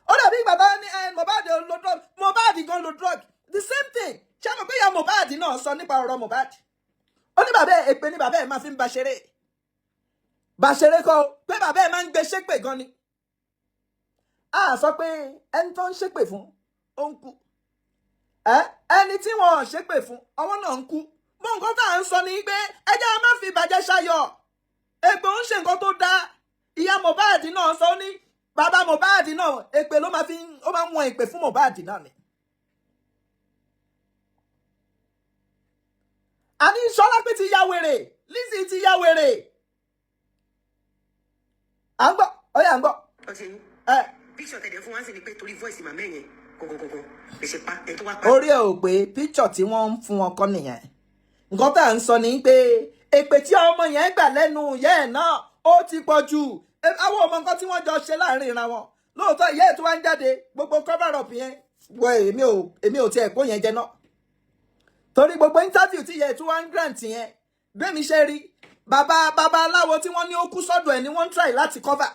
ó dàbí ìgbà bá ní Mohbad lo drug, Mohbad gan lo drug, the same thing. ṣé mo pé ìyá Mohbad náà sọ nípa ọ̀rọ̀ Mohbad? ó ní bàbá ẹ̀ èpè ní bàbá ẹ̀ máa fi ń ba ṣeré kọ́ pé bàbá ẹ̀ máa ń gbé ṣépè gan ni. a sọ pé ẹni tó ń ṣépè fún ó ń kú, ẹni tí wọn ò ṣépè fún ọwọ́ náà ń kú. mọ nǹkan tá à ń sọ ni pé ẹjẹ́ a máa fi ìbàjẹ́ ṣayọ̀. èpè ń ṣe nǹkan tó dáa. ìyá Mohbad náà sọ ní bàbá Mohbad náà èpè ló máa ń wọn èpè fún Mohbad náà ni. àní Ṣọlá pé ti ya wèrè, Lizzy ti ya wèrè. à ń gbọ́, ọ̀yà ń gbọ́. píṣọ̀ tẹ̀lé fún wa sí ni pé torí voice màmá yẹn gọ̀gọ̀gọ̀gọ̀ lè ṣe pa ẹ̀ tó wá pa. orí ẹ̀ ò pé píṣọ̀ tí wọ́n ń fún wọn kọ́ nìyẹn. nǹkan tá à ń sọ ni pé èpè tí ọmọ yẹn gbà lẹ́nu ìyá ẹ̀ náà ó ti pọ̀ jù. àwọn ọmọ nǹkan tí wọ́n jọ ṣe láàrin ìran wọn. lóòótọ́ ìyá ẹ̀ tó wá ń jáde gbogbo cover up yẹn èmi ò tiẹ̀ kó yẹn jẹ náà. torí gbogbo interview tí ìyá ẹ̀ tó wá ń grant yẹn bẹ́ẹ̀ mi ṣe rí bàbá aláwo tí wọ́n ní ó kú sọ́dọ̀ ẹ̀ ni wọ́n ń try láti cover.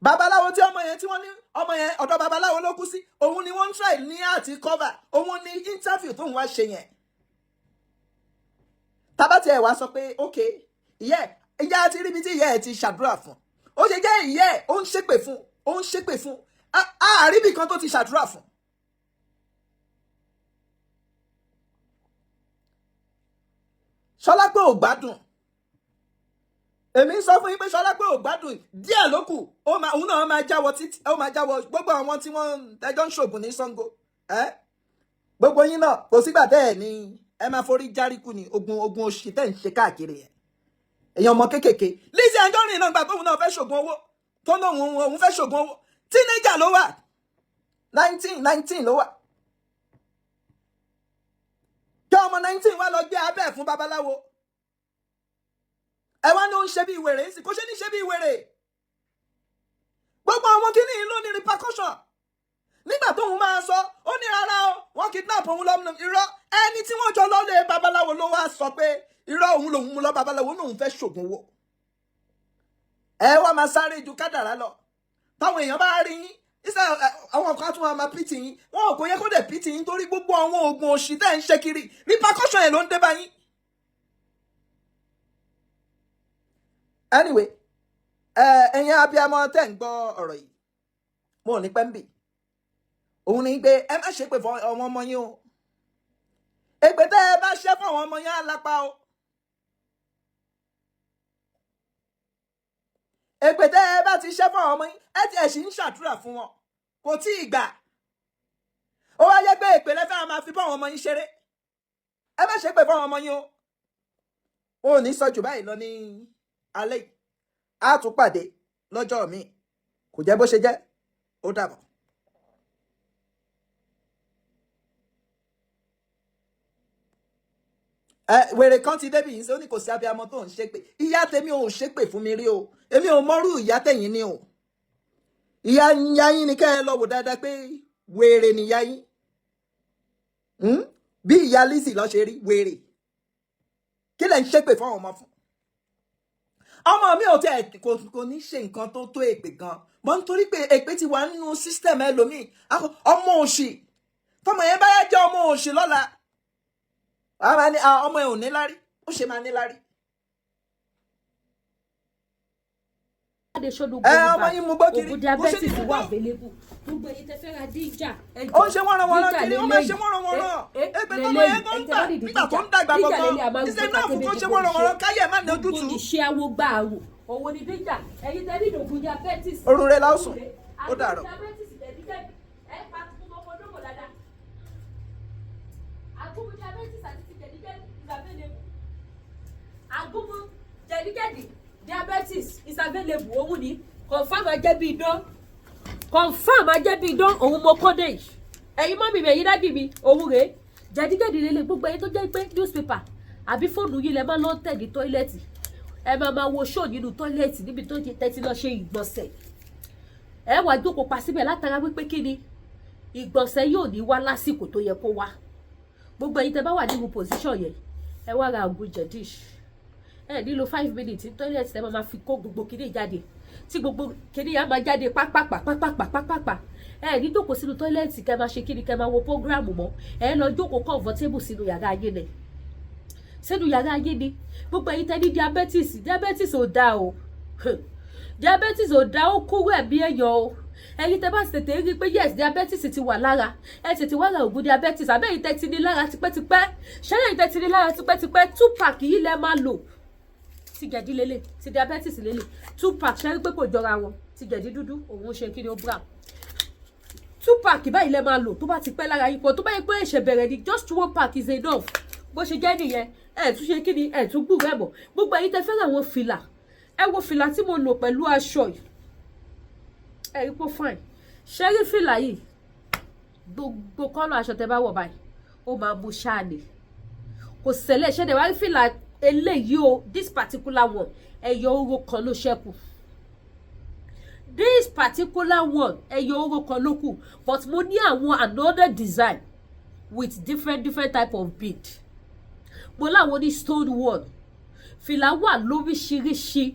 babaláwo tí ọmọ yẹn ọmọ yẹn ọ̀dọ̀ babaláwo ló kú sí, òun ni wọ́n ń try ní àti cover, òun ni interview tóun wá ṣe yẹn. tábàtì ẹ̀ wá sọ pé ok ìyá ti ríbi tí ìyá ẹ̀ ti ṣàdúrà fún, ó ṣe jẹ́ ìyá ẹ̀ ó ń ṣépè fún àríbì kan tó ti ṣàdúrà fún. Ṣọlá pé ò gbádùn, èmi ń sọ fún yín pé Ṣọlá pé ò gbádùn díẹ̀ ló kù, òun náà máa jáwọ́ títí, ó máa jáwọ́ gbogbo àwọn tí wọ́n ẹjọ́ ń ṣògùn ní Ṣàngó. gbogbo yín náà kò sígbà tẹ́ ẹ̀ ní ẹ máa forí járíkù ní ogun oṣù tẹ́ ń ṣe káàkiri yẹn. èèyàn ọmọ kéékèèké Lizzy Anjorin náà gbà tóun náà fẹ́ ṣògùn owó, tó náà òun fẹ́ ṣògùn owó. teenager ló wà, 19 ló wà. kí ọmọ 19 wá lọ gbé abẹ́ fún babaláwo. ẹ wá ní ó ń ṣe bí wèrè sí, kò ṣe ní ṣe bí wèrè. gbogbo àwọn kìíní ló ní repercussion. nígbà tóun máa sọ ó ní rárá o wọ́n kidnap òun lọ irọ́, ẹni tí wọ́n jọ lọ́lé babaláwo ló wá sọ pé irọ́ òun lòun mú lọ babaláwo lòun fẹ́ ṣògùn owó. ẹ wá máa sáré ju kádàrá lọ. táwọn èèyàn bá rí yín iṣẹ́ àwọn kan tún máa pìtì yín, wọn ò kò yẹ kó dẹ̀ pìtì yín torí gbogbo àwọn oògùn òṣì tẹ́ ń ṣe kiri repercussion ẹ̀ ló ń dé bá yín. anyway ẹ̀yin abiyamọ tẹ́ ń gbọ́ ọ̀rọ̀ yìí mo ní pẹ́ ń bì òun ni pé ẹ má ṣe pé fún àwọn ọmọ yín o èpè tẹ́ ẹ bá ṣe fún àwọn ọmọ yín á lápá o èpè tẹ́ ẹ bá ti ṣe fún àwọn ọmọ yín ẹ ti ẹ̀ sì ń ṣàdúrà fún wọn kò tí ì gbà ó wá yẹ pé èpè lẹ́fẹ̀ẹ́ máa fi bọ́ àwọn ọmọ yín ṣeré ẹ má ṣe pé fún àwọn ọmọ yín o ò ní sọ jù báyìí lọ ní alẹ́ yìí á tún pàdé lọ́jọ́ mi kò jẹ́ bó ṣe jẹ́ ó dàbọ̀. Wèrè kan ti débi yìí ó ní kò sí abiyamọ tó ń ṣépè ìyá tèmi ò ṣépè fún mi rí o èmi ò mọrú ìyá tẹ̀yìn ni o ìyá yín ni kẹ́ ẹ lọ wò dáadáa pé wèrè nìyá yín bí ìyá Lizzy lọ ṣe rí wèrè kí lẹ̀ ń ṣépè fún àwọn ọmọ fún ọmọ mi ò tẹ kò ní ṣe nǹkan tó tó èpè gan mọ nítorí pé èpè ti wà nínú system ẹlòmíì ọmọ òṣì tọmọ yẹn bá yá jẹ ọmọ òṣì lọ́la ọmọ ẹ ò ní lárí ó ṣe máa ní lárí. ọmọ yín mú gbókiri bó ṣe ní wà available gbogbo èyí tẹ fẹ́ ra díjà. ó ń ṣe wọ́nrọ̀wọ́nrọ̀ kiri ó máa ṣe wọ́nrọ̀wọ́nrọ̀ èpè tó mọ yẹn tó ń gbà nígbà tó ń dàgbà gbọ̀ngàn ìṣe náà fún kó ṣe wọ́nrọ̀wọ́nrọ̀ káyẹ̀ má ní ojútùú. gbogbo ìṣe awo gbà àwò òwò ni díjà ẹ̀yin tẹ ní ìdògùn diabetes. orun rẹ láwùsùn ó dàrọ. Agumu jẹ̀díjẹ̀dí diabetes is available òun ni confam ajẹ́bí idán confam ajẹ́bí idán òun mo kọ́dé yìí ẹ̀yin mọ́ mi ẹ̀yin dádì mi òun rèé jẹ̀díjẹ̀dí lélẹ̀ gbogbo ẹ̀yin tó jẹ́ pé newspaper àbí fóònù yìí lẹ máa lọ tẹ̀ ní tọ́ílẹ̀tì ẹ máa wo show nínú tọ́ílẹ̀tì níbi tó tẹ́tí lọ ṣe ìgbọ̀nsẹ̀ ẹ wá jókòó pa síbẹ̀ látara wípé kí ni ìgbọ̀nsẹ̀ yóò ní wá lásìkò tó yẹ kó wá gbogbo ẹ̀yin tẹ́ bá wà nínú position yẹn ẹ wá ra ògùn jẹ̀díṣ ẹ nílò 5 minutes ní toilet tẹ́ máa fi kó gbogbo kíní jáde tí gbogbo kíní yà máa jáde pápápá ẹ ní jókòó sínú toilet kẹ́ máa ṣe kíní kẹ́ máa wo program mọ́ ẹ lọ jókòó comfortable sínú yàrá ayé ni sínú yàrá ayé ni gbogbo ẹ̀yin tẹ́ ní diabetes ò dáa o diabetes ò dáa ó kúrò ẹ̀mí èèyàn o ẹ̀yin tẹ́ bá tètè rí pé yes diabetes ti wà lára ẹ tètè wá ra ògùn diabetes àbẹ́yìn tẹ́ ti ní lára tipẹ́tipẹ́ ṣẹ́yìn tẹ́ ti ní lára tipẹ́tipẹ́ 2 pack yìí lẹ́ máa lò ti gẹ̀dí lélẹ̀ ti diabetes lélẹ̀ 2 pack ṣe rí pé kò jọra wọn ti gẹ̀dí dúdú òun ṣe kí ni ó brown 2 pack báyìí lẹ máa lò tó bá ti pẹ́ lára yín pọ̀ tó bá yẹ pé ẹ̀ṣẹ̀ bẹ̀rẹ̀ ni just 1 pack is enough bó ṣe jẹ́ nìyẹn ẹ̀ tún ṣe kí ni ẹ̀ tún gbúrò ẹ̀ bọ̀ gbogbo ẹ̀yin tẹ́ fẹ́ràn àwọn fìlà ẹ wo fìlà tí mo lò pẹ̀lú aṣọ yìí ẹ rí pé fine ṣe rí fìlà yìí gbogbo kọ́nà aṣọ tẹ́ bá wọ̀ báyìí ó máa mú ṣáà ni kò ṣẹlẹ̀ ṣẹ́dẹ̀ wá rí fìlà eléyìí o this particular one ẹyọ oró kan ló ṣẹ́kù this particular one ẹyọ oró kan ló kù but mo ní àwọn another design with different type of bead mo láwọn ní stone one fìlà wà lóríṣiríṣi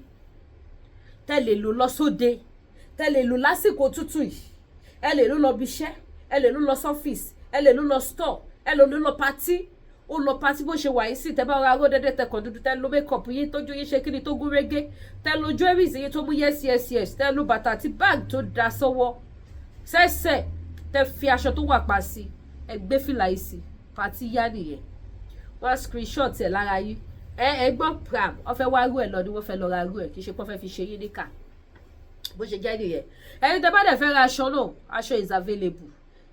tẹ́ lè lò lọ sóde tẹ́ lè lò lásìkò tútù yìí ẹ lè lò lọ bíṣẹ́ ẹ lè lò lọ sọ́fíìsì ẹ lè lò lọ store ẹ lè lò lọ pátí ó lọ pátí bó ṣe wà yìí sí tẹ́ bá ra aró dédé tẹ́ kàn dúdú tẹ́ lo makeup yín tójú yín ṣe kíni tó gún régé tẹ́ lo jewelries yín tó mú yes tẹ́ lo bàtà àti bag tó da sọ́wọ́ sẹ́sẹ̀ tẹ́ fi aṣọ tó wà pa sí ẹ gbé fìlà yìí sí pátí yá nìyẹn wọ́n screenshot ẹ̀ lára yín ẹ gbọ́ pram wọ́n fẹ́ wá rú ẹ̀ lọ ni wọ́n fẹ́ lọ ra rú ẹ̀ kì í ṣe pé wọ́n fẹ́ fi ṣe yín níkà bó ṣe jẹ́ nìyẹn ẹ̀yin tẹ́ bá dẹ̀ fẹ́ ra aṣọ náà aṣọ is available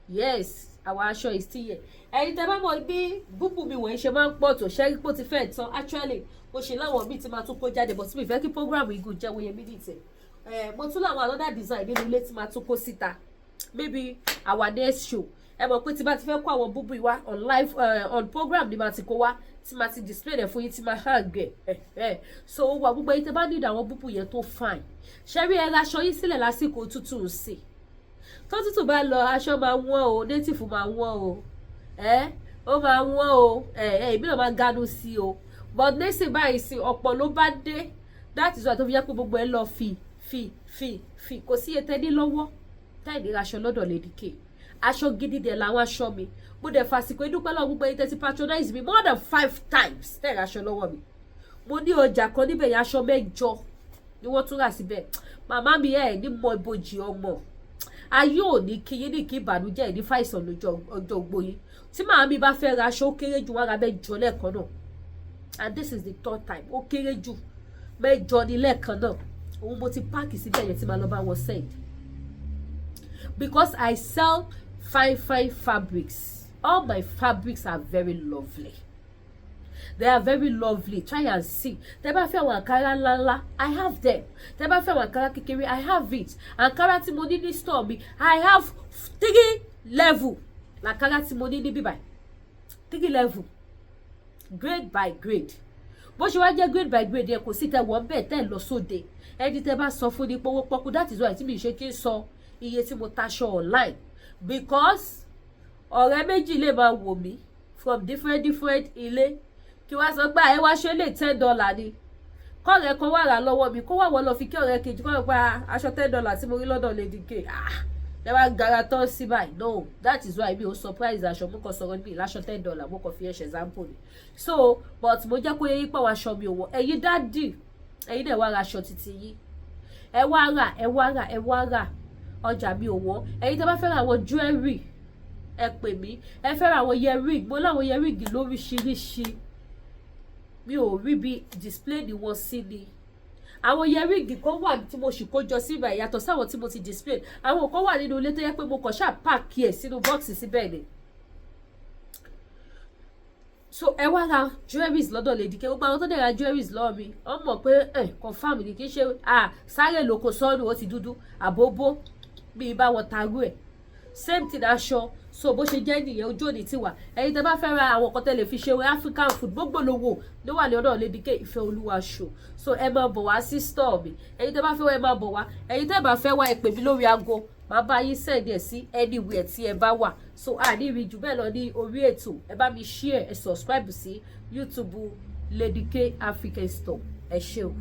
yes àwọn aṣọ is still here ẹ̀yin tẹ́ bá mọ̀ bí búbù mi wọ̀nyí ṣe máa ń pọ̀ tó ṣẹ́rí pò ti fẹ́ tán actually mo ṣe láwọn míì tí máa tún kó jáde but mi fẹ́ kí program igun jẹ́ wọ́n yẹn mí nìtẹ̀ mo tún láwọn another design nínú ilé tí máa tún kó síta maybe our next show ẹ mọ̀ pé tí bá ti fẹ́ kó àwọn búbù wá on live on program ni máa ti kó wá tí máa ti display rẹ̀ fún yín tí máa hang ẹ̀ so wà gbogbo ẹ̀yin tẹ́ bá need àwọn búbù yẹn tó fine ṣẹ́rí ẹ raṣọ yín sílẹ̀ lásìkò tútù sí tó tútù bá lọ aṣọ máa wọ́n o native máa wọ́n o ó máa wọ́n o èmi náà máa ganu sí o but nísìn báyìí sí ọ̀pọ̀ ló bá dé that is why tó fi jẹ́ pé gbogbo ẹ lọ fi kò sí etí ní lọ́wọ́ táì ní aṣọ lọ́dọ̀ Lady K aṣọ gidi dẹ̀ làwọn aṣọ mi mo dẹ̀ fàsìkò ìdúpẹ́ lọ́wọ́ gbogbo ẹ̀yin tẹ́tí patronize mi more than 5 times tẹ̀ aṣọ lọ́wọ́ mi mo ní ọjà kan níbẹ̀ yẹn aṣọ 8 ni wọ́n tún rà síbẹ̀. Màmá mi ẹ̀ ní mọ ibojì ọmọ. Ayé ò ní kí yín ní kí ìbànújẹ́ ní fàìsàn lọ́jọ́ ọjọ́ ogbó yín. Tí màmá mi bá fẹ́ ra aṣọ ó kéré jù wọ́n ra mẹ́jọ lẹ́ẹ̀kan náà. And this is the third time. Ó kéré jù mẹ́jọ ní lẹ́ẹ̀kan náà. Òun mo ti páàkì síbẹ̀ yẹn tí màá lọ bá wọn send. Because I sell fine fabrics. All my fabrics are very lovely. They are very lovely. Try and see. Tẹ́ bá fẹ́ àwọn àǹkárá ńláńlá, I have them. Tẹ́ bá fẹ́ àwọn àǹkárá kékeré, I have it. Àǹkárá tí mo ní ní store mi, I have 3 level. Àǹkárá tí mo ní ní bíbáyìí, 3 level. Grade by grade. Bó ṣe wá jẹ́ grade by grade yẹn kò sí tẹ́ wọ́n bẹ́ẹ̀ tẹ́ lọ sóde. Ẹni tẹ́ bá sọ fún ní pọ́wọ́ pọ́kú, that is why tí mi ṣe kí n sọ iye tí mo taṣọ online. Because ọ̀rẹ́ méjì lè máa wò mí from different ilé. Kí wá sọ pé ẹ wá ṣe lè $10 ni. Kọ́rẹ́ kan wà rà lọ́wọ́ mi, kó wà wọ́n lọ fi kí ọ̀rẹ́ kejì kọ́ pa aṣọ $10 tí mo rí lọ́dọ̀ Lady K. Ẹ wá gara tán sí báyìí. No, that is why mi ò surprise aṣọ mo kàn sọ̀rọ̀ níbi ìláṣọ $10 mo kàn fi ẹ̀ṣẹ̀ example ni. So, but mo jẹ́ kó yẹ yín pé àwọn aṣọ mi ò wọ̀. Ẹ̀yin dádì, ẹ̀yin dẹ̀ wá ra aṣọ titi yín. Ẹ wá rà. Ọjà mi ò wọ̀. Ẹ̀yin tẹ́ bá fẹ́ ra àwọn jewelry, ẹ pè mí. Ẹ fẹ́ ra àwọn earring, mo láwọn earring lóríṣiríṣi. Mi ò rí bí display ni wọ́n sí ni. Àwọn earring kan wà tí mo sì kó jọ síbẹ̀ yàtọ̀ sáwọn tí mo ti display. Àwọn kan wà nínú ilé tó yẹ pé mo kàn ṣáà pack ẹ̀ sínú box síbẹ̀ ni. So ẹ wá ra jewelries lọ́dọ̀ Lady K. Gbogbo àwọn tó dẹ̀ ra jewelries lọ́wọ́ mi, wọ́n mọ̀ pé confirm ni kì í ṣe sáré lóko sọ́ọ̀nù ó ti dúdú àbóbó bí ibà wọn tarú ẹ̀. Same thing aṣọ. So bó ṣe jẹ́ nìyẹn ojú òní tiwa. Ẹ̀yin tẹ́ bá fẹ́ ra àwọn kan tẹ́lẹ̀ fi ṣe African food gbogbo lówó ló wà ní ọ̀dọ̀ Lady K Ìfẹ́ Olúwa show. So ẹ máa bọ̀ wá sí store mi. Ẹ̀yin tẹ́ bá fẹ́ wá ẹ máa bọ̀ wá. Ẹ̀yin tẹ́ bá fẹ́ wá ẹ pè mí lórí aago. Màá bá yín send ẹ̀ sí anywhere tí ẹ bá wà. So ní rí jù bẹ́ẹ̀ lọ ní orí ètò. Ẹ bá mi share, ẹ subscribe sí YouTube Lady K African Store. Ẹ ṣé o.